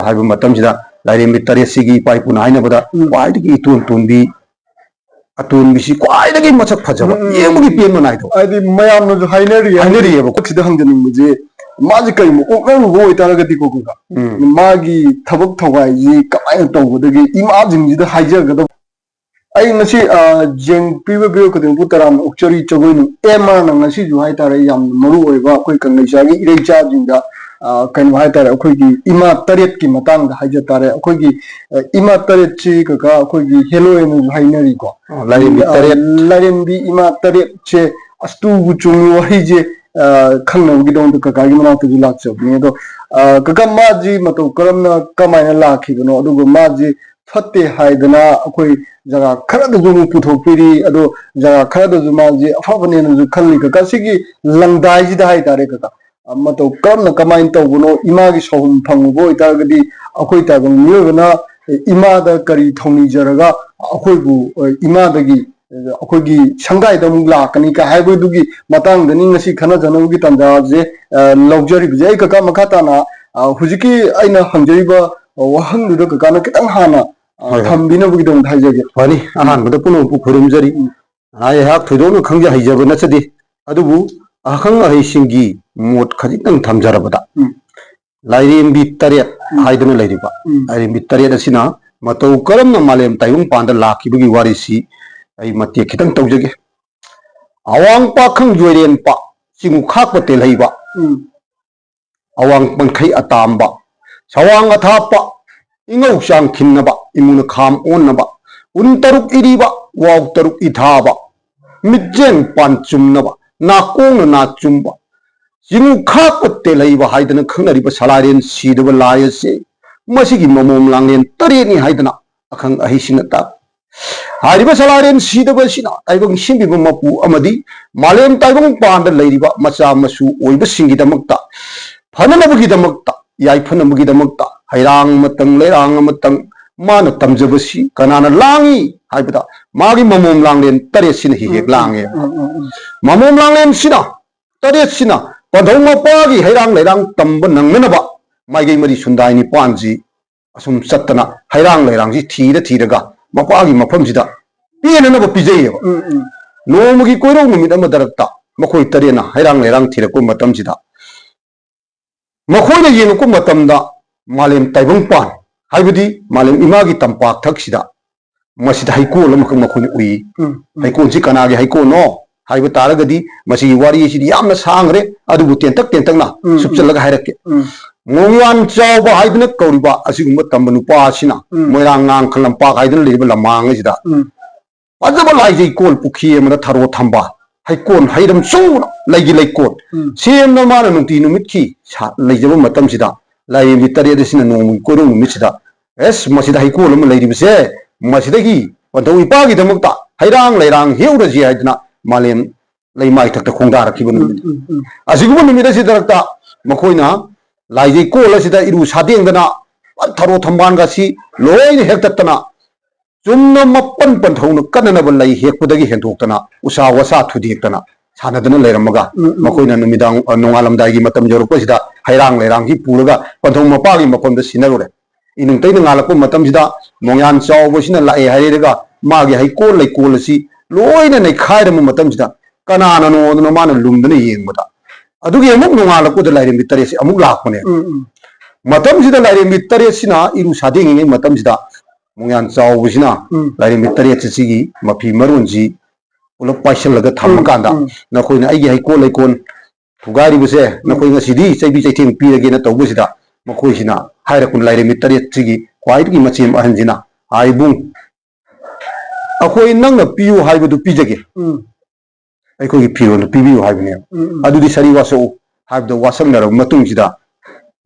하이브 मतमसिदा लाइरेंबी तरेसिगी पाइपुना हाइनबदा क्वाइदगी इतुन तुनबी अतुन BC क्वाइदगी मसक फजब येमुगी pen मनाइदो आदि मयाम न जो हाइनरी है बको सिदा हंगनि मुझे माज कई मो ओकन गो इतारगति कोकुगा मागी थबक थवाई जी कमाय तौबदगी इमाजिन जिदा हाइजगदो आई नसी जेंग पीबे बियो कदिं पुतराम उक्चरी चगोइनु एमा न नसी जो हाइ तारे याम मरु ओइबा कोइ कंगैसागी इरेचा जिंगा कन हाइ तारे अखोइगी इमा तरेत की मतंग हाइज तारे अखोइगी इमा तरेत ची कका अखोइगी हेलोइन जो हाइनरी को लाइरेंबी इमा तरेत चे अस्तु गुचुंग वहिजे खंगनगी दोंद कका गी मनाव तुगु लाचबनी दो कका माजी मतो करमना कमायना लाखिबनो अदुगो माजी फत्ते हाइदना अखोइ जगह खरदजु पुथोपीरी अदो जगह खरदजु माजी अफबनेनजु खल्ली कका सिगी लंगदाइजिदा हाइ तारे कका मतो करमना कमाइन तौबनो इमागी सोहम फंगबो इतागदी अखोइ तागम मियोगना इमादा करी थौनी जरगा अखोइबु इमादगी अखोइगी संगाइदम लाकनी का हाइबदुगी मतंगदनी ngasi खना जनमुगी तंजाजे लौजरी बिजै कका मखाताना हुजिकी आइना हंजरिबा वहंदुदा कका न कितंग हाना थंबिनबुगी दं थाइजगे फनी अहानबदा पुनो पुखुरुमजरी आय हाक थुदोनो खंजे हाइजब नचदि अदुबु अखंग हाइसिंगी मोट खजितंग थमजरबदा लाइरेंबी तरेत हाइदना लैरिबा लाइरेंबी तरेत असिना मतौ करमना मालेम ताइबुंग पांदा लाखिबगी वारिसी आई मते खितंग तौजगे अवांग पाखंग जोइरेन पा सिंगु खाक पतेल हइबा अवांग पंखै अतामबा सवांग अथापा इंगौ सांग खिन्नबा इमुन खाम ओन्नबा उन तरुक इरिबा वाव तरुक इथाबा मिजेंग पान चुमनबा नाकोंग ना चुमबा सिंगु खाक पतेल हइबा हाइदना खंगरिबा सलारेन सीदबा लायसे मसिगी ममोम लांगलेन तरेनी हाइदना अखंग अहिसिंगता हारिबा सलारेन सीदबसिना ताइबंग सिंबिबा मपु अमदी मालेम ताइबंग पांड लैरिबा मचा मसु ओइबा सिंगिदमक्ता फननबगिदमक्ता याइफनबगिदमक्ता हैरांग मतंग लेरांग मतंग मान तमजबसी कनाना लांगी हाइबदा मागी ममोम लांगलेन तरेसिन हेक लांगे ममोम लांगलेन सिना तरेसिना पधौ मपागी हैरांग लेरांग तंब नंगनबा माइगै मरी सुंदाइनि पांजी असुम सत्तना हैरांग लेरांगजी थीरगा मपागी मफमसिदा पेननब पिजैयब नोमगी कोइरौ नुमित अमा दरक्ता मखोइ तरेना हैरांग लेरांग थीरको मतमसिदा मखोइना येनुको मतमदा मालेम ताइबंग पान हाइबदी मालेम इमागी तंपाक थक्सिदा मसिदा हाइकोल अमखं मखोइना उइ हाइकोनसि कनागे हाइकोनो हाइब तारगदी मसिगी वारियसिदि यामना सांगरे अदुबु तेंतकना सुपचलगा हाइरके मोंयान चावबा हाइदना कौरिबा असिगुम्बा तंबा नुपासिना मोइरांग नांग खलंपाक हाइदना लेरिबा लमांगसिदा अजबा लाइजै कोल पुखी अमदा थरो थंबा हाइकोन हाइरम चौना लैगी लैकोन सेमना माना नुंति नुमितखी लैजबा मतमसिदा लाइरेंबी तरेदसिना नोंमुगी कोइरौ नुमितसिदा एस मसिदा हाइकोल अमा लैरिबसे मसिदगी पधौ इपागिदमक्ता हैरांग लैरांग हेउरजि हाइदना मालेम लैमाइ थक्ता खोंदारखिबा नुमित असिगुम्बा नुमितसिदरक्ता मखोइना लाइजै कोल असिदा इरु सादेंगदना थरो थंबानगासी लोइना हेक्ततना चुम्ना मप्पन पंथौना कन्ननबा लै हेक्पदगी हेंदोक्तना उसा वसा थुदेक्तना सानदना लैरमगा मखोइना नुमिदांग नोंगालमदाइगी मतम जरुपसिदा हैरांग लैरांगी पुरगा पंथौ मपागी मफमदा सिनरुरे इनुंतैना ngalakpa matamsida mongyan chawbasina lae hairega magi haikol laikol asi loina nei khairama matamsida kanana no no mana lumdana yengbada adugi amuk nongalakpa da lairem bitaresi amuk lakpane matamsida lairem bitaresina iru sadingi matamsida mongyan chawbasina lairem bitaresi gi mafi marunji ulap paisalaga thamakanda nakoina aigi haikol laikon thugari buse nakoi ngasidi chaibi chaitheng pirage na tawbusida makoisina हायरकुन लाइरेमी तरेत्सिगी क्वाइदगी मचेम अहंजिना आइबुंग अखोई नंगना PU हाइबदु पिजगे अखोई फिरोन पिबियु हाइबने अदुदि सरी वासो हाइबदु वासंगनर मतुंगसिदा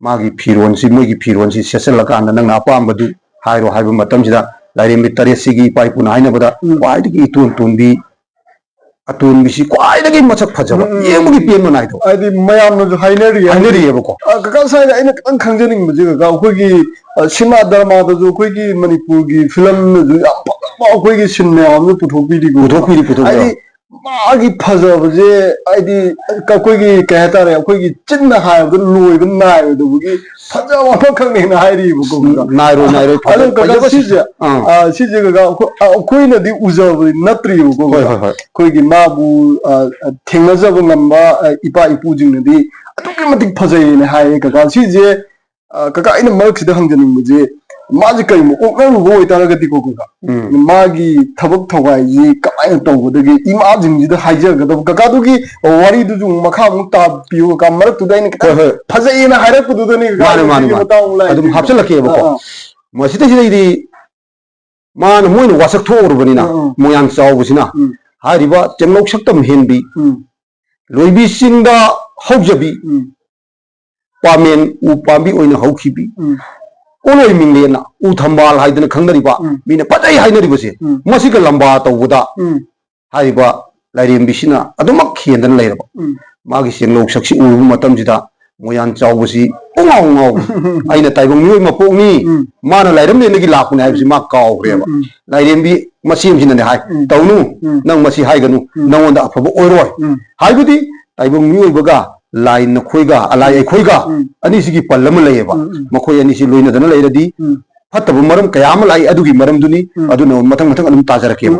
मागी फिरोनसि मोगी फिरोनसि सेसलकान नंगना अपामबदु हाइरो HYBE मतमसिदा लाइरेमी तरेत्सिगी पाइपुन हाइनबदा क्वाइदगी इतुन तुनबी अतुन BC क्वाइदगी मचक फजब येमुगी pen मनाइदो आदि मयाम न जो हाइनरी हेबको कका साइड आइना खतंग खंजनिंग बजे कका अखोगी सिनेमा ड्रामा द जो अखोगी मणिपुर की फिल्म न जो अखोगी सिनेमा में पुथोपीदी आदि मागी फजबजे आइदी कोई कह तारे कोई चिन्ना हायबद लोइब नायबदुगी फजब अमा खंगने हायरिबको नायरो अदो कगा सिजे कगा कोइनदि उजब नत्रिबको कोइगी माबु थेंगजब ngamba इपा इपुजिंगनदि अदुगी मतिक फजैने हाय कगा सिजे कगा इन मर्क्सदा हंगनिंगबजे माजी कई ओकन गोय तारगति को कगा मागी थबक थवाई कमाय तौबदगी इमाजिंगजिदा हाइजगदब कगा दुगी वारी दुजु मखा मु ता पियो का मरक तुदाइन फजैना हायरक दुदनि माने अदुम हापचलके बको मसिते सिदि मान मोइन वासक थोरबनिना मोयां चावबसिना हारिबा चेंगलौक सक्तम हेनबी लोइबी सिंगदा हौजबी पामेन उ पांबी ओइना हौखिबी ओलोइ मिंगलेना उ थंबाल हाइदना खंगरिबा मीना पजै हाइनरिबसे मसिका लंबा तौबदा हारिबा लाइरेमबिसिना अदुमक खेंदन लेरबा मागी सेंगलौक सक्सि उरु मतमजिदा मोयान चावबसी उंगाव उंगाव आइना ताइबंग मियोय मपोंगनी माना लाइरमलेनगी लापुने हाइबसी मा कावग्रेबा लाइरेमबी मसिमसिनाने हाय तौनु नंग मसि हाइगनु नंगोंदा अफबो ओइरोय हाइबदी ताइबंग मियोयबगा लाइन नखोइगा अलाई अखोइगा अनिसिगी पल्लम लयेबा मखोय अनिसि लोइनदना लैरदी फत्तब मरम कयाम लाई अदुगी मरम दुनी अदुना मथंग मथंग अदुम ताजरकेबा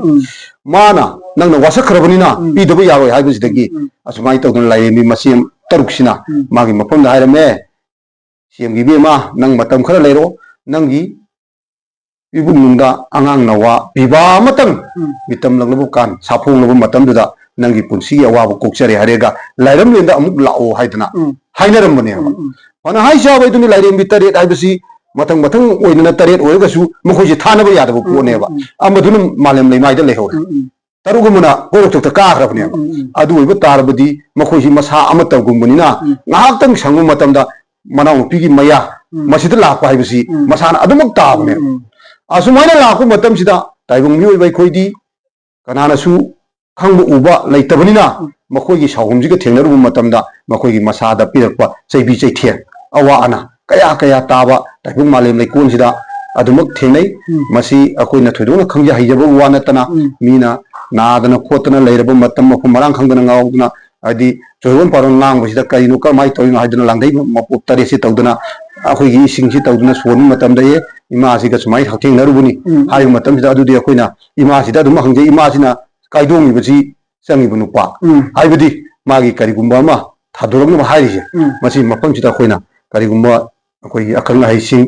माना नंगना वासखरबनिना पीदबो यारोय हाइबसिदगी असुमाइ तौदन लाइरेमबी मसिम तरुक्सिना मागी मफमदा हायरमे सिएमगी बेमा नंग मतम खरा लेरो नंगी इबुंगदा अंगांग नवा बिबा मतंग बितम लंगलबु कान साफोंगलबु मतमदुदा नंगी पुंसी अवाब कोक्चरे हरेगा लाइरमलेंदा अमुक लाओ हाइदना हाइनरमबने पना हाइसाबे दुनि लाइरेमबी तरेट हाइबसी मतंग मतंग ओइनना तरेट ओइरगसु मखोइसे थानबो यादबो पोनेबा अमदुन मालेम लेमाइदा लेहो तरुगुमना गोरक्तक काखरबने अदु ओइबो तारबदी मखोइसे मसा अमतगुमबनिना ngahaktang sangu matamda manaw pigi maya masida lakpa haibasi masana adumok taabne asumana lakpa matam sida taibung mioi bai khoidi kanana su khangbu uba laitabnina makhoigi sahumjiga thengnaru matamda makhoigi masada pirakpa chaibi chaithien awa ana kaya kaya taba taibung malem leikon sida adumok thengnai masi akoina thoidona khangja haijaba wanatana mina नादना खोतना लेरब मतम मफु Marang खंगना ngaudna adi choyon paron lang basida kainu ka mai toyna haidna langdai mapu tare si tawdna akhoi gi sing si tawdna soni matam da ye ima si ga chmai hathing narubuni hai matam sida adu di akoina ima sida dum hangje ima sina kaidongi basi sangi bunu pa hai budi magi kari gumba ma thadorong ma hai ri masi mapam sida akoina kari gumba akoi akang hai sing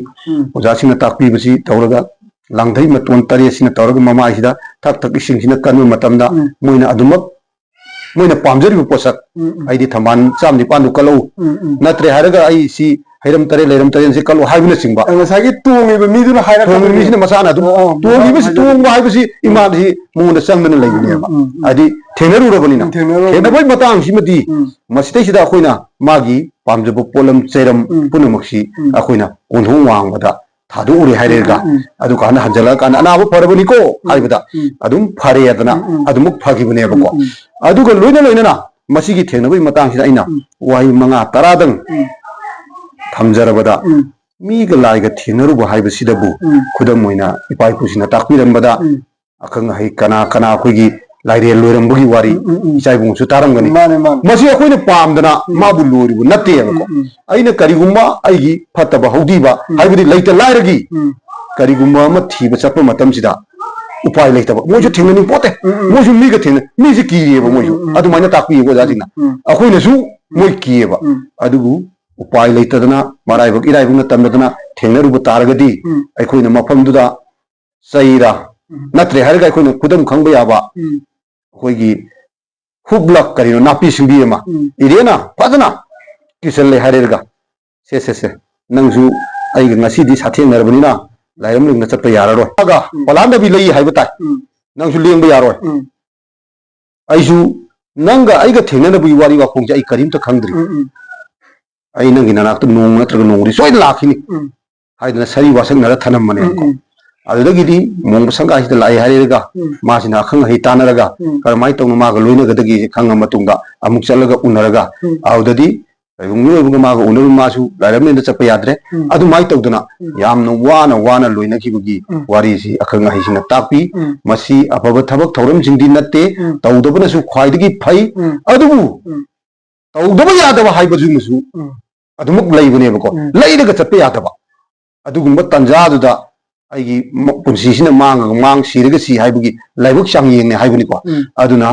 oja sing takpi basi tawraga langdai maton tare sina tawraga mama sida tak tak ising sina kanu matamda moina adumak moina pamjari posak aidi thaman chamni panu kalau natre haraga ai si hairam tare leiram tare si kalau haibna singba ngasagi tuungi be miduna haira tuungi mi sina masana du tuungi bi tuungba haibsi iman si munda sangdana leibni ba adi thenaru rabanina thenabai matang simati masite sida akoina magi pamjabo polam cheram punumaksi akoina onhong wangbada थादु उरे हाइरेगा अदु काना हंजला काना अनाबो फरबनिको हाइबदा अदुम फरे यदना अदुमुक फगिबनेबको अदुगा लोइना लोइना मसिगी थेंगनबई मतang सिदा इना वाहि मंगा तरादंग थमजरबदा मीगा लाइगा थेंगनरुबो हाइबसिदबु खुदम Moina इपाइ पुसिना ताकपिरमबदा अखंग high कना कना खोगी लाइरे लोइरमबगी वारी इचाइबुंसु तारमगनी मसि अखोइना पामदना माबु लोइरिबु नत्तेबको अइना करिगुम्बा अइगी फत्तबा हौदीबा हाइबदि लैता लाइरगी करिगुम्बा म थीबा चप्पा मतमसिदा उपाय लैतबा मोजु थेंगनि पोते मोजु मीगा थेंग मीजि कीरेबा मोजु अदुमाइना ताकपिगो जाजिना अखोइनासु मोइ कीएबा अदुबु उपाय लैतदना मराइबक इराइबुना तमदना थेंगनरुबु तारगदी अखोइना मफमदुदा सैरा नत्रे हरगा अखोइना खुदम खंगबा याबा अखोइगी हुबलक करिनो नापी सिंबी अमा इरेना फजना किसले हरेरगा से नंगजु आइगा ngasi di satheng narbanina laiyam ling na chatpa yararo aga palanda bi lei haiba tai nangsu lengba yaroi aisu nanga aiga thengnana bi wari wa khongja ai karim ta khangdri ai nangi nanak tu nong natraga nongri soi lakhini haidana sari wasang nara thanam mane ko adudagidi mong sanga hida lai harega masina khang hai tanaraga karmai tong ma ga loina gadagi khanga matungda amuk chalaga unaraga audadi ꯇꯥꯏꯕꯪ ꯃꯥꯒ ꯎꯅꯔꯨ ꯃꯥꯁꯨ ꯂꯥꯏꯔꯕꯅꯤꯅ ꯆꯠꯄ ꯌꯥꯗ꯭ꯔꯦ ꯑꯗꯨꯃꯥꯏꯅ ꯇꯧꯗꯅ ꯌꯥꯝꯅ ꯋꯥꯅ ꯂꯣꯏꯅꯈꯤꯕꯒꯤ ꯋꯥꯔꯤꯁꯤ ꯑꯈꯪ ꯑꯍꯩꯁꯤꯡꯅ ꯇꯥꯛꯄꯤ ꯃꯁꯤ ꯑꯐꯕ ꯊꯕꯛ ꯊꯧꯔꯝꯁꯤꯡꯗꯤ ꯅꯠꯇꯦ ꯇꯧꯗꯕꯅꯁꯨ ꯈ꯭ꯋꯥꯏꯗꯒꯤ ꯐꯩ ꯑꯗꯨꯕꯨ ꯇꯧꯗꯕ ꯌꯥꯗꯕ ꯍꯥꯏꯕꯁꯤꯃꯁꯨ ꯑꯗꯨꯃꯛ ꯂꯩꯕꯅꯦꯕꯀꯣ ꯂꯩꯔꯒ ꯆꯠꯄ ꯌꯥꯗꯕ ꯑꯗꯨꯒꯨꯝꯕ ꯇꯟꯖꯥꯗꯨꯗ ꯑꯩꯒꯤ ꯄꯨꯟꯁꯤꯁꯤꯅ ꯃꯥꯡ ꯁꯤꯔꯒ ꯁꯤ ꯍꯥꯏꯕꯒꯤ ꯂꯥꯏꯕꯛ ꯆꯥꯡꯌꯦꯡꯅꯦ ꯍꯥꯏꯕꯅꯤꯀꯣ ꯑꯗꯨꯅ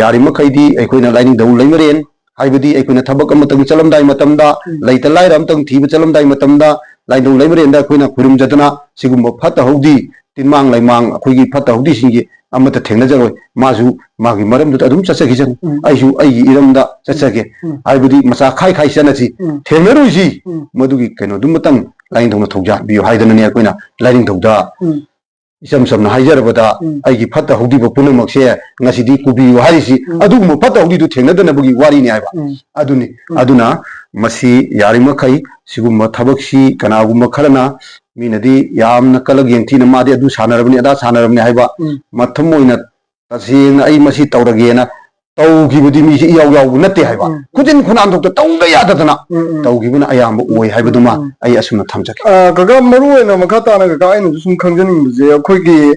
ꯌꯥꯔꯤꯃꯈꯩꯗꯤ ꯑꯩꯈꯣꯏꯅ ꯂꯥꯏꯅꯤꯡꯊꯧ ꯂꯩꯃꯔꯦꯟ ꯍꯥꯏꯕꯗꯤ ꯑꯩꯈꯣꯏꯅ ꯊꯕꯛ ꯑꯃꯇꯪ ꯆꯠꯂꯝꯗꯥꯏ ꯃꯇꯝꯗ ꯂꯩꯇ ꯂꯥꯏꯔ ꯑꯃꯇꯪ ꯊꯤꯕ ꯆꯠꯂꯝꯗꯥꯏ ꯃꯇꯝꯗ ꯂꯥꯏꯅꯤꯡꯊꯧ ꯂꯩꯃꯔꯦꯟꯗ ꯑꯩꯈꯣꯏꯅ ꯈꯨꯔꯨꯝꯖꯗꯅ ꯁꯤꯒꯨꯝꯕ ꯐꯠꯇ ꯍꯧꯗꯤ ꯇꯤꯟꯃꯥꯡ ꯂꯩꯃꯥꯡ ꯑꯩꯈꯣꯏꯒꯤ ꯐꯠꯇ ꯍꯧꯗꯤꯁꯤꯡꯒꯤ ꯑꯃꯠꯇ ꯊꯦꯡꯅꯖꯔꯣꯏ ꯃꯥꯁꯨ ꯃꯥꯒꯤ ꯃꯔꯝꯗꯨꯗ ꯑꯗꯨꯝ ꯆꯠꯆꯈꯤꯁꯅꯨ ꯑꯩꯁꯨ ꯑꯩꯒꯤ ꯏꯔꯝꯗ ꯆꯠꯆꯒꯦ ꯍꯥꯏꯕꯗꯤ ꯃꯆꯥ ꯈꯥꯏ ꯆꯠꯅꯁꯤ ꯊꯦꯡꯅꯔꯨꯏꯁꯤ ꯃꯗꯨꯒꯤ ꯀꯩꯅꯣꯗꯨꯃꯇꯪ ꯂꯥꯏꯅꯤꯡꯊꯧꯅ ꯊꯧꯖꯥꯟꯕꯤꯌꯨ ꯍꯥꯏꯗꯅꯅꯦ ꯑꯩꯈꯣꯏꯅ ꯂꯥꯏꯅꯤꯡꯊꯧꯗ ꯏꯆꯝ ꯆꯝꯅ ꯍꯥꯏꯖꯔꯕꯗ ꯑꯩꯒꯤ ꯐꯠꯇ ꯍꯧꯗꯤꯕ ꯄꯨꯝꯅꯃꯛꯁꯦ ꯉꯁꯤꯗꯤ ꯄꯨꯕꯤꯌꯨ ꯍꯥꯏꯔꯤꯁꯤ ꯑꯗꯨꯒꯨꯝꯕ ꯐꯠꯇ ꯍꯧꯗꯤꯗꯨ ꯊꯦꯡꯅꯗꯅꯕꯒꯤ ꯋꯥꯔꯤꯅꯤ ꯍꯥꯏꯕ ꯑꯗꯨꯅꯤ ꯑꯗꯨꯅ ꯃꯁꯤ ꯌꯥꯔꯤꯃꯈꯩ ꯁꯤꯒꯨꯝꯕ ꯊꯕꯛꯁꯤ ꯀꯅꯥꯒꯨꯝꯕ ꯈꯔꯅ ꯃꯤꯅꯗꯤ ꯌꯥꯝꯅ ꯀꯂꯛ ꯌꯦꯡꯊꯤꯅ ꯃꯥꯗꯤ ꯑꯗꯨ ꯁꯥꯟꯅꯔꯕꯅꯤ ꯑꯗꯥ ꯁꯥꯟꯅꯔꯕꯅꯤ ꯍꯥꯏꯕ ꯃꯊꯝ ꯑꯣꯏꯅ ꯇꯁꯦꯡꯅ ꯑꯩ ꯃꯁꯤ ꯇꯧꯔꯒꯦꯅ ꯇꯧꯈꯤꯕꯗꯤ ꯃꯤꯁꯤ ꯏꯌꯥꯎ ꯌꯥꯎꯕ ꯅꯠꯇꯦ ꯍꯥꯏꯕ ꯈꯨꯖꯤꯟ ꯈꯨꯅꯥꯟꯊꯣꯛꯇ ꯇꯧꯗ ꯌꯥꯗꯗꯅ ꯇꯧꯈꯤꯕꯅ ꯑꯌꯥꯝꯕ ꯑꯣꯏ ꯍꯥꯏꯕꯗꯨꯃ ꯑꯩ ꯑꯁꯨꯝꯅ ꯊꯝꯖꯒꯦ ꯀꯀꯥ ꯃꯔꯨ ꯑꯣꯏꯅ ꯃꯈꯥ ꯇꯥꯅ ꯀꯀꯥ ꯑꯩꯅꯁꯨ ꯁꯨꯝ ꯈꯪꯖꯅꯤꯡꯕꯁꯦ ꯑꯩꯈꯣꯏꯒꯤ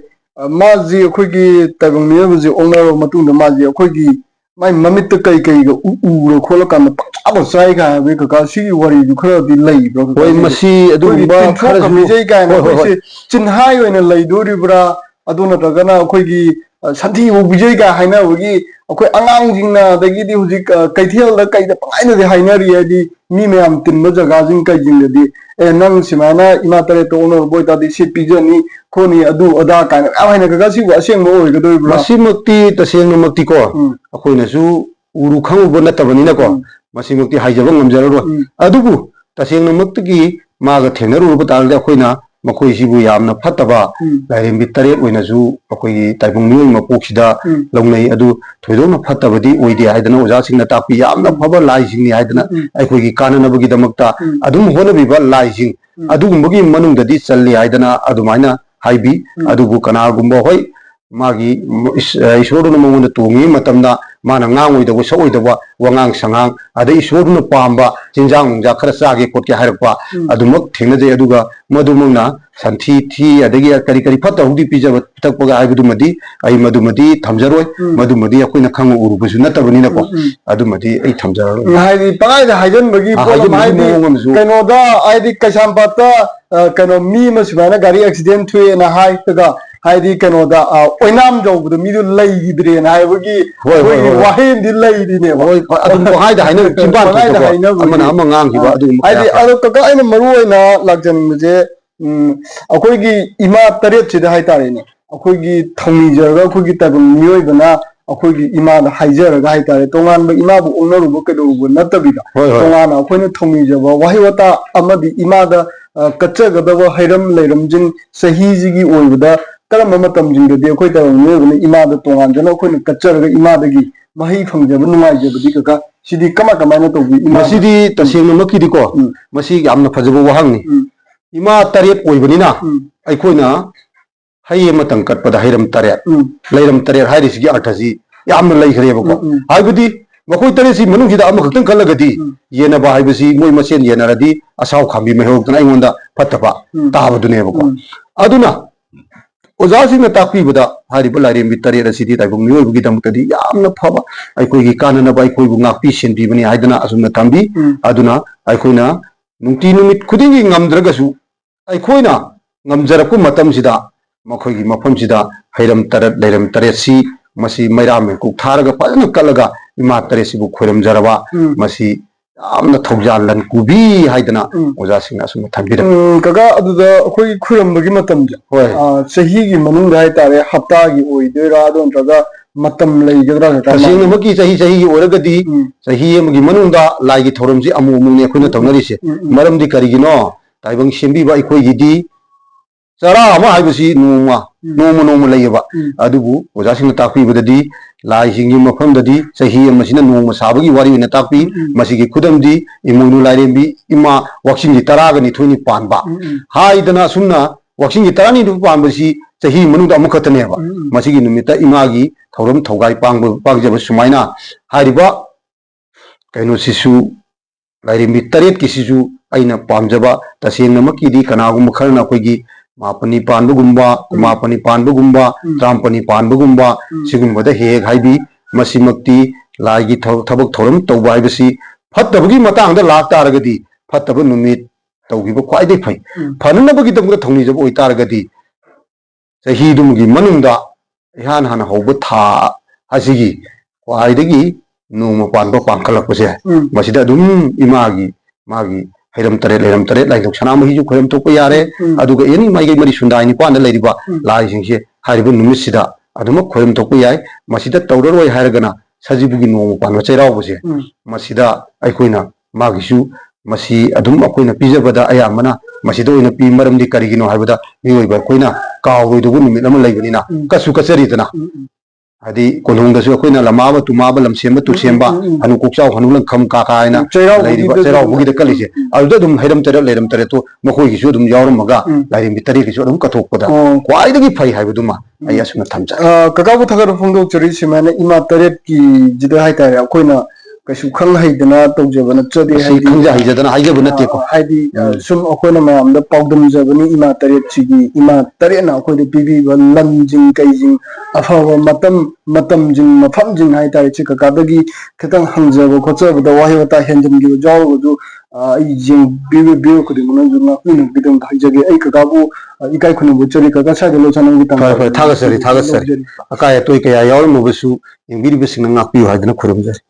ꯃꯥꯁꯤ ꯑꯩꯈꯣꯏꯒꯤ ꯇꯥꯏꯕꯪ ꯃꯤꯑꯣꯏꯕꯁꯤ ꯑꯣꯛꯅꯔꯕ ꯃꯇꯨꯡꯗ ꯃꯥꯁꯤ ꯑꯩꯈꯣꯏꯒꯤ ꯃꯥꯏ ꯃꯃꯤꯠꯇ ꯀꯩꯒ ꯎꯔ ꯈꯣꯠꯂꯀꯥꯟꯗ ꯄꯪꯆꯥꯕ ꯆꯥꯏ ꯀꯥꯏ ꯍꯥꯏꯕꯒꯤ ꯀꯀꯥ ꯁꯤꯒꯤ ꯋꯥꯔꯤꯗꯨ ꯈꯔꯗꯤ ꯂꯩꯕ꯭ꯔꯥ ꯍꯣꯏ ꯃꯁꯤ ꯑꯗꯨꯒꯨꯝꯕ ꯇꯤꯟꯊꯣꯛꯀ ꯄꯤꯖꯩ ꯀꯥꯏꯅ ꯑꯩꯈꯣꯏꯁꯦ ꯆꯤꯟꯍꯥꯏ ꯑꯣꯏꯅ ꯂꯩꯗꯣꯔꯤꯕ꯭ꯔꯥ ꯑꯗꯨ ꯅꯠꯇ꯭ꯔꯒꯅ ꯑꯩꯈꯣꯏꯒꯤ ꯁꯟꯊꯤꯕꯨ ꯄꯤꯖꯩ ꯀꯥꯏ ꯍꯥꯏꯅꯕꯒꯤ ꯑꯩꯈꯣꯏ ꯑꯉꯥꯡꯁꯤꯡꯅ ꯑꯗꯒꯤꯗꯤ ꯍꯧꯖꯤꯛ ꯀꯩꯊꯦꯜꯗ ꯀꯩꯗ ꯄꯪꯍꯥꯏꯅꯗꯤ ꯍꯥꯏꯅꯔꯤ ꯍꯥꯏꯗꯤ ꯃꯤ ꯃꯌꯥꯝ ꯇꯤꯟꯕ ꯖꯒꯥꯁꯤꯡ ꯀꯩꯁꯤꯡꯗꯗꯤ ꯅꯪ ꯁꯨꯃꯥꯏꯅ ꯏꯃꯥ ꯇꯔꯦꯠꯇ ꯑꯣꯟꯅꯔꯨꯕ ꯑꯣꯏꯇꯥꯔꯗꯤ ꯁꯤ ꯄꯤꯖꯅꯤ ꯈꯣꯠꯅꯤ ꯑꯗꯨ ꯑꯗꯥ ꯀꯥꯏꯅ ꯃꯌꯥꯝ ꯍꯥꯏꯅ ꯀꯀꯥ ꯁꯤꯕꯨ ꯑꯁꯦꯡꯕ ꯑꯣꯏꯒꯗꯣꯔꯤꯕ꯭ꯔꯥ ꯃꯁꯤꯃꯛꯇꯤ ꯇꯁꯦꯡꯅꯃꯛꯇꯤꯀꯣ ꯑꯩꯈꯣꯏꯅꯁꯨ ꯎꯔꯨ ꯈꯪꯉꯨꯕ ꯅꯠꯇꯕꯅꯤꯅꯀꯣ ꯃꯁꯤꯃꯛꯇꯤ ꯍꯥꯏꯖꯕ ꯉꯝꯖꯔꯔꯣꯏ ꯑꯗꯨꯕꯨ ꯇꯁꯦꯡꯅꯃꯛꯇꯒꯤ ꯃꯥꯒ ꯊꯦꯡꯅꯔꯨꯕ ꯇꯥꯔꯒꯗꯤ ꯑꯩꯈꯣꯏꯅ ꯃꯈꯣꯏꯁꯤꯕꯨ ꯌꯥꯝꯅ ꯐꯠꯇꯕ ꯂꯥꯏꯔꯦꯝꯕꯤ ꯇꯔꯦꯠ ꯑꯣꯏꯅꯁꯨ ꯑꯩꯈꯣꯏꯒꯤ ꯇꯥꯏꯕꯪ ꯃꯤꯑꯣꯏ ꯃꯄꯣꯛꯁꯤꯗ ꯂꯧꯅꯩ ꯑꯗꯨ ꯊꯣꯏꯗꯣꯛꯅ ꯐꯠꯇꯕꯗꯤ ꯑꯣꯏꯗꯦ ꯍꯥꯏꯗꯅ ꯑꯣꯖꯥꯁꯤꯡꯅ ꯇꯥꯛꯄꯤ ꯌꯥꯝꯅ ꯐꯕ ꯂꯥꯏꯁꯤꯡꯅꯤ ꯍꯥꯏꯗꯅ ꯑꯩꯈꯣꯏꯒꯤ ꯀꯥꯟꯅꯅꯕꯒꯤꯗꯃꯛꯇ ꯑꯗꯨꯝ ꯍꯣꯠꯅꯕꯤꯕ ꯂꯥꯏꯁꯤꯡ ꯑꯗꯨꯒꯨꯝꯕꯒꯤ ꯃꯅꯨꯡꯗꯗꯤ ꯆꯜꯂꯤ ꯍꯥꯏꯗꯅ ꯑꯗꯨꯃꯥꯏꯅ ꯍꯥꯏꯕꯤ ꯑꯗꯨꯕꯨ ꯀꯅꯥꯒꯨꯝꯕ ꯍꯣꯏ ꯃꯥꯒꯤ ꯏꯁꯣꯔꯗꯨꯅ ꯃꯉꯣꯟꯗ ꯇꯣꯡꯉꯤꯉꯩ ꯃꯇꯝꯗ ꯃꯥꯅ ꯉꯥꯡꯉꯣꯏꯗꯕ ꯁꯛꯑꯣꯏꯗꯕ ꯋꯥꯉꯥꯡ ꯁꯉꯥꯡ ꯑꯗꯩ ꯏꯁꯣꯔꯗꯨꯅ ꯄꯥꯝꯕ ꯆꯤꯟꯖꯥꯛ ꯅꯨꯡꯖꯥꯛ ꯈꯔ ꯆꯥꯒꯦ ꯈꯣꯠꯀꯦ ꯍꯥꯏꯔꯛꯄ ꯑꯗꯨꯃꯛ ꯊꯦꯡꯅꯖꯩ ꯑꯗꯨꯒ ꯃꯗꯨꯃꯛꯅ ꯁꯟꯊꯤ ꯊꯤ ꯑꯗꯒꯤ ꯀꯔꯤ ꯐꯠꯇ ꯍꯧꯗꯤ ꯄꯤꯖꯕ ꯄꯤꯊꯛꯄꯒ ꯍꯥꯏꯕꯗꯨꯃꯗꯤ ꯑꯩ ꯃꯗꯨꯃꯗꯤ ꯊꯝꯖꯔꯣꯏ ꯃꯗꯨꯃꯗꯤ ꯑꯩꯈꯣꯏꯅ ꯈꯪꯉ ꯎꯔꯨꯕꯁꯨ ꯅꯠꯇꯕꯅꯤꯅꯀꯣ ꯑꯗꯨꯃꯗꯤ ꯑꯩ ꯊꯝꯖꯔꯔꯣꯏ ꯍꯥꯏꯗꯤ ꯄꯪꯍꯥꯏꯗ ꯍꯥꯏꯖꯟꯕꯒꯤ ꯄꯣꯠ ꯑꯃ ꯍꯥꯏꯗꯤ ꯀꯩꯅꯣꯗ ꯍꯥꯏꯗꯤ ꯀꯩꯁꯥꯝꯄꯥꯠꯇ ꯀꯩꯅꯣ ꯃꯤ ꯑꯃ ꯁꯨꯃꯥꯏꯅ ꯒꯥꯔꯤ ꯑꯦꯛꯁꯤꯗꯦꯟ ꯊꯣꯛꯑꯦꯅ ꯍꯥꯏꯔꯒ ꯍꯥꯏꯗꯤ ꯀꯩꯅꯣꯗ ꯑꯣꯏꯅꯥꯝ ꯌꯧꯕꯗ ꯃꯤꯗꯨ ꯂꯩꯈꯤꯗ꯭ꯔꯦꯅ ꯍꯥꯏꯕꯒꯤ ꯑꯩꯈꯣꯏꯒꯤ ꯋꯥꯍꯩ ꯑꯃꯗꯤ ꯂꯩꯔꯤꯅꯦꯕ ꯑꯗꯨꯝ ꯄꯪꯍꯥꯏꯗ ꯍꯥꯏꯅꯕ ꯆꯤꯟꯕꯥꯟ ꯄꯪꯍꯥꯏꯗ ꯊꯣꯛꯄꯀꯣ ꯍꯥꯏꯅꯕꯒꯤ ꯑꯃꯅ ꯑꯃ ꯉꯥꯡꯈꯤꯕ ꯑꯗꯨꯒꯨꯝꯕ ꯀꯌꯥ ꯍꯥꯏꯗꯤ ꯑꯗꯣ ꯀꯀꯥ ꯑꯩꯅ ꯃꯔꯨ ꯑꯣꯏꯅ ꯂꯥꯛꯆꯅꯤꯡꯕꯁꯦ ꯑꯩꯈꯣꯏꯒꯤ ꯏꯃꯥ ꯇꯔꯦꯠꯁꯤꯗ ꯍꯥꯏꯇꯥꯔꯦꯅꯦ ꯑꯩꯈꯣꯏꯒꯤ ꯊꯧꯅꯤꯖꯔꯒ ꯑꯩꯈꯣꯏꯒꯤ ꯇꯥꯏꯕꯪ ꯃꯤꯑꯣꯏꯕꯅ ꯑꯩꯈꯣꯏꯒꯤ ꯏꯃꯥꯗ ꯍꯥꯏꯖꯔꯒ ꯍꯥꯏꯇꯥꯔꯦ ꯇꯣꯉꯥꯟꯕ ꯏꯃꯥꯕꯨ ꯑꯣꯛꯅꯔꯨꯕ ꯀꯩꯗꯧꯔꯨꯕ ꯅꯠꯇꯕꯤꯗ ꯇꯣꯉꯥꯟꯅ ꯑꯩꯈꯣꯏꯅ ꯊꯧꯅꯤꯖꯕ ꯋꯥꯍꯩ ꯋꯥꯇꯥ ꯑꯃꯗꯤ ꯏꯃꯥꯗ ꯀꯠꯆꯒꯗꯕ ꯍꯩꯔꯝ ꯂꯩꯔꯝꯁꯤꯡ ꯆꯍꯤꯁꯤꯒꯤ ꯑꯣꯏꯕꯗ ꯀꯔꯝꯕ ꯃꯇꯝꯁꯤꯡꯗꯗꯤ ꯑꯩꯈꯣꯏ ꯇꯥꯏꯕꯪ ꯃꯤꯑꯣꯏꯕꯅ ꯏꯃꯥꯗ ꯇꯣꯉꯥꯟꯖꯅ ꯑꯩꯈꯣꯏꯅ ꯀꯠꯆꯔꯒ ꯏꯃꯥꯗꯒꯤ ꯃꯍꯩ ꯐꯪꯖꯕ ꯅꯨꯡꯉꯥꯏꯖꯕꯗꯤ ꯀꯀꯥ ꯁꯤꯗꯤ ꯀꯃꯥꯏꯅ ꯇꯧꯕꯤ ꯃꯁꯤꯗꯤ ꯇꯁꯦꯡꯅꯃꯛꯀꯤꯗꯤꯀꯣ ꯃꯁꯤ ꯌꯥꯝꯅ ꯐꯖꯕ ꯋꯥꯍꯪꯅꯤ ꯏꯃꯥ ꯇꯔꯦꯠ ꯑꯣꯏꯕꯅꯤꯅ ꯑꯩꯈꯣꯏꯅ ꯍꯩ ꯑꯃꯇꯪ ꯀꯠꯄꯗ ꯍꯩꯔꯝ ꯇꯔꯦꯠ ꯂꯩꯔꯝ ꯇꯔꯦꯠ ꯍꯥꯏꯔꯤꯁꯤꯒꯤ ꯑꯔꯊꯁꯤ ꯌꯥꯝꯅ ꯂꯩꯈ꯭ꯔꯦꯕꯀꯣ ꯍꯥꯏꯕꯗꯤ ꯃꯈꯣꯏ ꯇꯔꯦꯠꯁꯤ ꯃꯅꯨꯡꯁꯤꯗ ꯑꯃꯈꯛꯇꯪ ꯈꯜꯂꯒꯗꯤ ꯌꯦꯟꯅꯕ ꯍꯥꯏꯕꯁꯤ ꯃꯣꯏ ꯃꯁꯦꯟ ꯌꯦꯟꯅꯔꯗꯤ ꯑꯁꯥꯎ ꯈꯥꯝꯕꯤ ꯃꯥꯏꯌꯣꯛꯇꯅ ꯑꯩꯉꯣꯟꯗ ꯐꯠꯇꯕ ꯇꯥꯕꯗꯨꯅꯦꯕꯀꯣ ꯑꯗꯨꯅ ꯑꯣꯖꯥꯁꯤꯡꯅ ꯇꯥꯛꯄꯤꯕꯗ ꯍꯥꯏꯔꯤꯕ ꯂꯥꯏꯔꯦꯝꯕꯤ ꯇꯔꯦꯠ ꯑꯁꯤꯗꯤ ꯇꯥꯏꯕꯪ ꯃꯤꯑꯣꯏꯕꯒꯤꯗꯃꯛꯇꯗꯤ ꯌꯥꯝꯅ ꯐꯕ ꯑꯩꯈꯣꯏꯒꯤ ꯀꯥꯟꯅꯅꯕ ꯑꯩꯈꯣꯏꯕꯨ ꯉꯥꯛꯄꯤ ꯁꯦꯟꯕꯤꯕꯅꯤ ꯍꯥꯏꯗꯅ ꯑꯁꯨꯝꯅ ꯊꯝꯕꯤ ꯑꯗꯨꯅ ꯑꯩꯈꯣꯏꯅ ꯅꯨꯡꯇꯤ ꯅꯨꯃꯤꯠ ꯈꯨꯗꯤꯡꯒꯤ ꯉꯝꯗ꯭ꯔꯒꯁꯨ ꯑꯩꯈꯣꯏꯅ ꯉꯝꯖꯔꯛꯄ ꯃꯇꯝꯁꯤꯗ ꯃꯈꯣꯏꯒꯤ ꯃꯐꯝꯁꯤꯗ ꯍꯩꯔꯝ ꯇꯔꯦꯠ ꯂꯩꯔꯝ ꯇꯔꯦꯠꯁꯤ ꯃꯁꯤ ꯃꯩꯔꯥ ꯃꯩꯀꯨꯞ ꯊꯥꯔꯒ ꯐꯖꯅ ꯀꯠꯂꯒ ꯏꯃꯥ ꯇꯔꯦꯠꯁꯤꯕꯨ ꯈꯣꯏꯔꯝꯖꯔꯕ ꯃꯁꯤ ꯌꯥꯝꯅ ꯊꯧꯖꯥꯜ ꯂꯟ ꯄꯨꯕꯤ ꯍꯥꯏꯗꯅ ꯑꯣꯖꯥꯁꯤꯡꯅ ꯑꯁꯨꯝꯅ ꯊꯝꯕꯤꯔꯝꯃꯤ ꯀꯀꯥ ꯑꯗꯨꯗ ꯑꯩꯈꯣꯏ ꯈꯨꯔꯝꯕꯒꯤ ꯃꯇꯝꯁꯦ ꯆꯍꯤꯒꯤ ꯃꯅꯨꯡꯗ ꯍꯥꯏꯇꯥꯔꯦ ꯍꯞꯇꯥꯒꯤ ꯑꯣꯏꯗꯣꯏꯔꯥ ꯑꯗꯨ ꯅꯠꯇ꯭ꯔꯒ ꯃꯇꯝ ꯂꯩꯒꯗ꯭ꯔꯥ ꯇꯁꯦꯡꯅꯃꯛꯀꯤ ꯆꯍꯤ ꯑꯣꯏꯔꯒꯗꯤ ꯆꯍꯤ ꯑꯃꯒꯤ ꯃꯅꯨꯡꯗ ꯂꯥꯏꯒꯤ ꯊꯧꯔꯝꯁꯤ ꯑꯃꯨꯛꯅꯦ ꯑꯩꯈꯣꯏꯅ ꯇꯧꯅꯔꯤꯁꯦ ꯃꯔꯝꯗꯤ ꯀꯔꯤꯒꯤꯅꯣ ꯇꯥꯏꯕꯪ ꯁꯦꯝꯕꯤꯕ ꯑꯩꯈꯣꯏꯒꯤꯗꯤ ꯆꯔꯥ ꯑꯃ ꯍꯥꯏꯕꯁꯤ ꯅꯣꯡꯃ ꯂꯩꯌꯦꯕ ꯑꯗꯨꯕꯨ ꯑꯣꯖꯥꯁꯤꯡꯅ ꯇꯥꯛꯄꯤꯕꯗꯗꯤ ꯂꯥꯏꯁꯤꯡꯒꯤ ꯃꯐꯝꯗꯗꯤ ꯆꯍꯤ ꯑꯃꯁꯤꯅ ꯅꯣꯡꯃ ꯁꯥꯕꯒꯤ ꯋꯥꯔꯤ ꯑꯣꯏꯅ ꯇꯥꯛꯄꯤ ꯃꯁꯤꯒꯤ ꯈꯨꯗꯝꯗꯤ ꯏꯃꯣꯏꯅꯨ ꯂꯥꯏꯔꯦꯝꯕꯤ ꯏꯃꯥ ꯋꯥꯛꯆꯤꯡꯒꯤ 12 ꯄꯥꯟꯕ ꯍꯥꯏꯗꯅ ꯑꯁꯨꯝꯅ ꯋꯥꯛꯆꯤꯡꯒꯤ 12 ꯄꯥꯟꯕꯁꯤ ꯆꯍꯤ ꯃꯅꯨꯡꯗ ꯑꯃꯈꯛꯇꯅꯦꯕ ꯃꯁꯤꯒꯤ ꯅꯨꯃꯤꯠꯇ ꯏꯃꯥꯒꯤ ꯊꯧꯔꯝ ꯊꯧꯒꯥꯏ ꯄꯥꯡꯖꯕ ꯁꯨꯃꯥꯏꯅ ꯍꯥꯏꯔꯤꯕ ꯀꯩꯅꯣꯁꯤꯁꯨ ꯂꯥꯏꯔꯦꯝꯕꯤ ꯇꯔꯦꯠꯀꯤꯁꯤꯁꯨ ꯑꯩꯅ ꯄꯥꯝꯖꯕ ꯇꯁꯦꯡꯅꯃꯛꯀꯤꯗꯤ ꯀꯅꯥꯒꯨꯝꯕ ꯈꯔꯅ ꯑꯩꯈꯣꯏꯒꯤ ꯃꯥꯄꯅꯤ ꯄꯥꯟꯕꯒꯨꯝꯕ ꯀꯨꯟꯃꯥꯄꯅꯤ ꯄꯥꯟꯕꯒꯨꯝꯕ ꯇꯔꯥꯃꯥꯄꯅꯤ ꯄꯥꯟꯕꯒꯨꯝꯕ ꯁꯤꯒꯨꯝꯕꯗ ꯍꯦꯛ ꯍꯥꯏꯕꯤ ꯃꯁꯤꯃꯛꯇꯤ ꯂꯥꯏꯒꯤ ꯊꯕꯛ ꯊꯧꯔꯝ ꯇꯧꯕ ꯍꯥꯏꯕꯁꯤ ꯐꯠꯇꯕꯒꯤ ꯃꯇꯥꯡꯗ ꯂꯥꯛꯇꯥꯔꯒꯗꯤ ꯐꯠꯇꯕ ꯅꯨꯃꯤꯠ ꯇꯧꯈꯤꯕ ꯈ꯭ꯋꯥꯏꯗꯒꯤ ꯐꯩ ꯐꯅꯅꯕꯒꯤꯗꯃꯛꯇ ꯊꯧꯅꯤꯖꯕ ꯑꯣꯏꯇꯥꯔꯒꯗꯤ ꯆꯍꯤꯗꯨꯃꯒꯤ ꯃꯅꯨꯡꯗ ꯏꯍꯥꯟ ꯍꯥꯟꯅ ꯍꯧꯕ ꯊꯥ ꯑꯁꯤꯒꯤ ꯈ꯭ꯋꯥꯏꯗꯒꯤ ꯅꯣꯡꯃ ꯄꯥꯟꯕ ꯄꯥꯡꯈꯠꯂꯛꯄꯁꯦ ꯃꯁꯤꯗ ꯑꯗꯨꯝ ꯏꯃꯥꯒꯤ ꯃꯥꯒꯤ ꯍꯩꯔꯝ ꯇꯔꯦꯠ ꯂꯥꯏꯙꯧ ꯁꯅꯥꯃꯍꯤꯁꯨ ꯈꯣꯏꯔꯝ ꯊꯣꯛꯄ ꯌꯥꯔꯦ ꯑꯗꯨꯒ ꯑꯦꯅꯤ ꯃꯥꯏꯀꯩ ꯃꯔꯤ ꯁꯨꯟꯗꯥꯏ ꯅꯤꯄꯥꯟꯗ ꯂꯩꯔꯤꯕ ꯂꯥꯏꯁꯤꯡꯁꯦ ꯍꯥꯏꯔꯤꯕ ꯅꯨꯃꯤꯠꯁꯤꯗ ꯑꯗꯨꯃꯛ ꯈꯣꯏꯔꯝ ꯊꯣꯛꯄ ꯌꯥꯏ ꯃꯁꯤꯗ ꯇꯧꯔꯔꯣꯏ ꯍꯥꯏꯔꯒꯅ ꯁꯖꯤꯕꯨꯒꯤ ꯅꯣꯡꯃ ꯄꯥꯟꯕ ꯆꯩꯔꯥꯎꯕꯁꯦ ꯃꯁꯤꯗ ꯑꯩꯈꯣꯏꯅ ꯃꯥꯒꯤꯁꯨ ꯃꯁꯤ ꯑꯗꯨꯝ ꯑꯩꯈꯣꯏꯅ ꯄꯤꯖꯕꯗ ꯑꯌꯥꯝꯕꯅ ꯃꯁꯤꯗ ꯑꯣꯏꯅ ꯄꯤ ꯃꯔꯝꯗꯤ ꯀꯔꯤꯒꯤꯅꯣ ꯍꯥꯏꯕꯗ ꯃꯤꯑꯣꯏꯕ ꯑꯩꯈꯣꯏꯅ ꯀꯥꯎꯔꯣꯏꯗꯧꯕ ꯅꯨꯃꯤꯠ ꯑꯃ ꯂꯩꯕꯅꯤ나 ꯀꯠꯁꯨ ꯀꯠꯆꯔꯤꯗꯅ ꯍꯥꯏꯗꯤ ꯀꯣꯟꯊꯣꯡꯗꯁꯨ ꯑꯩꯈꯣꯏꯅ ꯂꯃꯥꯕ ꯇꯨꯃꯥꯕ ꯂꯝꯁꯦꯝꯕ ꯇꯨꯁꯦꯝꯕ ꯍꯅꯨ ꯀꯣꯛꯆꯥꯎ ꯍꯅꯨ ꯂꯪꯈꯝ ꯀꯥꯀꯥ ꯍꯥꯏꯅ ꯂꯩꯔꯤꯕ ꯆꯩꯔꯥꯎꯕꯒꯤꯗ ꯀꯠꯂꯤꯁꯦ ꯑꯗꯨꯗ ꯑꯗꯨꯝ ꯍꯩꯔꯝ ꯇꯔꯦꯠ ꯂꯩꯔꯝ ꯇꯔꯦꯠꯇꯣ ꯃꯈꯣꯏꯒꯤꯁꯨ ꯑꯗꯨꯝ ꯌꯥꯎꯔꯝꯃꯒ ꯂꯥꯏꯔꯦꯝꯕꯤ ꯇꯔꯦꯠꯀꯤꯁꯨ ꯑꯗꯨꯝ ꯀꯠꯊꯣꯛꯄꯗ ꯈ꯭ꯋꯥꯏꯗꯒꯤ ꯐꯩ ꯍꯥꯏꯕꯗꯨꯃ ꯑꯩ ꯑꯁꯨꯝꯅ ꯊꯝꯖꯒꯦ ꯀꯀꯥꯕꯨ ꯊꯥꯒꯠꯄ ꯐꯣꯡꯗꯣꯛꯆꯔꯤ ꯁꯨꯃꯥꯏꯅ ꯏꯃꯥ ꯇꯔꯦꯠꯀꯤꯁꯤꯗ ꯍꯥꯏꯇꯥꯔꯦ ꯑꯩꯈꯣꯏꯅ ꯀꯩꯁꯨ ꯈꯪ ꯍꯩꯗꯅ ꯇꯧꯖꯕ ꯅꯠꯆꯗꯦ ꯃꯁꯤ ꯍꯥꯏꯗꯤ ꯈꯪꯖ ꯍꯩꯖꯗꯅ ꯍꯥꯏꯖꯕ ꯅꯠꯇꯦꯀꯣ ꯍꯥꯏꯗꯤ ꯁꯨꯝ ꯑꯩꯈꯣꯏꯅ ꯃꯌꯥꯝꯗ ꯄꯥꯎꯗꯝꯖꯕꯅꯤ ꯏꯃꯥ ꯇꯔꯦꯠꯁꯤꯒꯤ ꯏꯃꯥ ꯇꯔꯦꯠꯅ ꯑꯩꯈꯣꯏꯗ ꯄꯤꯕꯤꯕ ꯂꯟꯁꯤꯡ ꯀꯩꯁꯤꯡ ꯑꯐꯕ ꯃꯇꯝꯁꯤꯡ ꯃꯐꯝꯁꯤꯡ ꯍꯥꯏꯇꯥꯔꯦ ꯁꯤ ꯀꯀꯥꯗꯒꯤ ꯈꯤꯇꯪ ꯍꯪꯖꯕ ꯈꯣꯠꯆꯕꯗ ꯋꯥꯍꯩ ꯋꯥꯇꯥ ꯍꯦꯟꯖꯤꯟꯈꯤꯕ ꯌꯥꯎꯔꯒꯁꯨ ꯑꯩ ꯌꯦꯡꯕꯤꯕ ꯈꯨꯗꯤꯡꯃꯛꯅꯁꯨ ꯉꯥꯛꯄꯤꯅꯕꯒꯤꯗꯃꯛꯇ ꯍꯥꯏꯖꯒꯦ ꯑꯩ ꯀꯀꯥꯕꯨ ꯏꯀꯥꯏ ꯈꯨꯝꯅꯕ ꯎꯠꯆꯔꯤ ꯀꯀꯥ ꯁ꯭ꯋꯥꯏꯗ ꯂꯣꯏꯁꯟꯅꯕꯒꯤ ꯐꯔꯦ ꯊꯥꯒꯠꯆꯔꯤ ꯂꯧꯖꯔꯤ ꯑꯀꯥꯏ ꯑꯇꯣꯏ ꯀꯌꯥ ꯌꯥꯎꯔꯝꯃꯕꯁꯨ ꯌꯦꯡꯕꯤꯔꯤꯕꯁꯤꯡꯅ ꯉꯥꯛꯄꯤꯌꯨ ꯍꯥꯏꯗꯅ ꯈꯨꯔꯨꯝꯖꯔꯤ